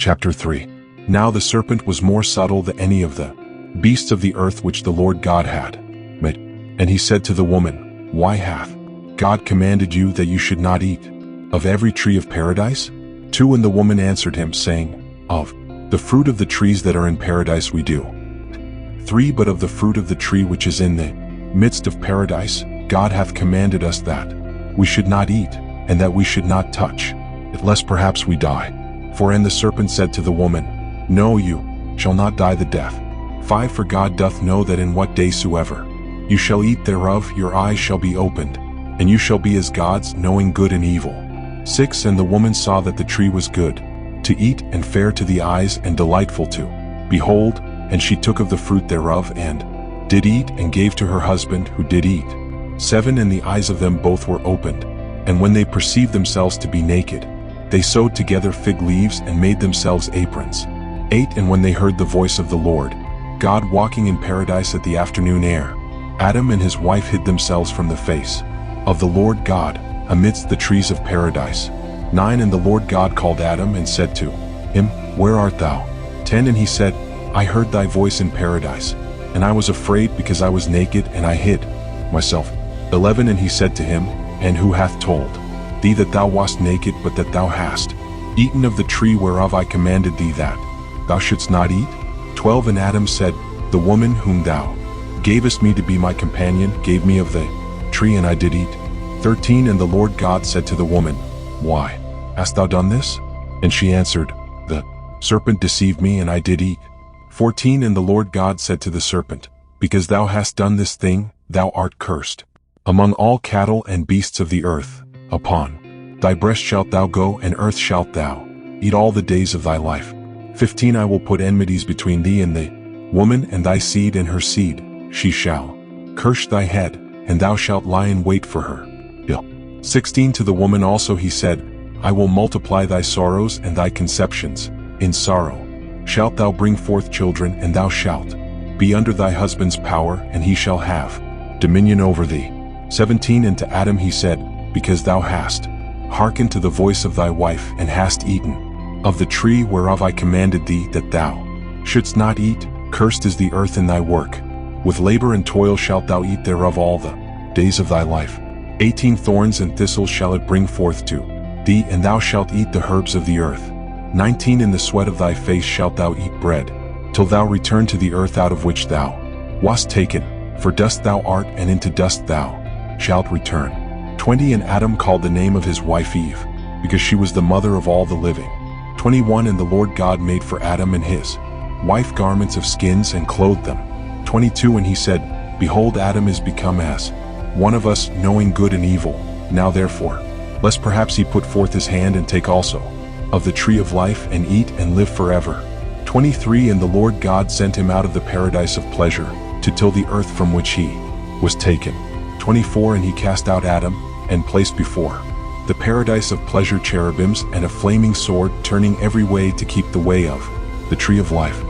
Chapter 3. Now the serpent was more subtle than any of the beasts of the earth which the Lord God had made. And he said to the woman, Why hath God commanded you that you should not eat of every tree of paradise? 2. And the woman answered him, saying, Of the fruit of the trees that are in paradise we do. 3. But of the fruit of the tree which is in the midst of paradise, God hath commanded us that we should not eat, and that we should not touch, lest perhaps we die. 4. And the serpent said to the woman, No, you shall not die the death. 5. For God doth know that in what day soever you shall eat thereof, your eyes shall be opened, and you shall be as gods, knowing good and evil. 6. And the woman saw that the tree was good to eat, and fair to the eyes, and delightful to behold, and she took of the fruit thereof, and did eat, and gave to her husband, who did eat. 7. And the eyes of them both were opened, and when they perceived themselves to be naked, they sewed together fig leaves, and made themselves aprons. 8. And when they heard the voice of the Lord God walking in paradise at the afternoon air, Adam and his wife hid themselves from the face of the Lord God amidst the trees of paradise. 9. And the Lord God called Adam and said to him, Where art thou? 10. And he said, I heard thy voice in paradise, and I was afraid because I was naked, and I hid myself. 11. And he said to him, And who hath told thee that thou wast naked, but that thou hast eaten of the tree whereof I commanded thee that thou shouldst not eat? 12. And Adam said, The woman whom thou gavest me to be my companion gave me of the tree, and I did eat. 13. And the Lord God said to the woman, Why hast thou done this? And she answered, The serpent deceived me, and I did eat. 14. And the Lord God said to the serpent, Because thou hast done this thing, thou art cursed among all cattle and beasts of the earth. Upon thy breast shalt thou go, and earth shalt thou eat all the days of thy life. 15. I will put enmities between thee and the woman, and thy seed and her seed. She shall crush thy head, and thou shalt lie in wait for her. 16. To the woman also he said, I will multiply thy sorrows and thy conceptions. In sorrow shalt thou bring forth children, and thou shalt be under thy husband's power, and he shall have dominion over thee. 17. And to Adam he said, Because thou hast hearkened to the voice of thy wife, and hast eaten of the tree whereof I commanded thee that thou shouldst not eat, cursed is the earth in thy work. With labor and toil shalt thou eat thereof all the days of thy life. 18. Thorns and thistles shall it bring forth to thee, and thou shalt eat the herbs of the earth. 19. In the sweat of thy face shalt thou eat bread, till thou return to the earth out of which thou wast taken. For dust thou art, and into dust thou shalt return. 20. And Adam called the name of his wife Eve, because she was the mother of all the living. 21. And the Lord God made for Adam and his wife garments of skins, and clothed them. 22. And he said, Behold, Adam is become as one of us, knowing good and evil. Now therefore, lest perhaps he put forth his hand and take also of the tree of life, and eat, and live forever. 23. And the Lord God sent him out of the paradise of pleasure to till the earth from which he was taken. 24. And he cast out Adam, and placed before the paradise of pleasure cherubims, and a flaming sword, turning every way to keep the way of the tree of life.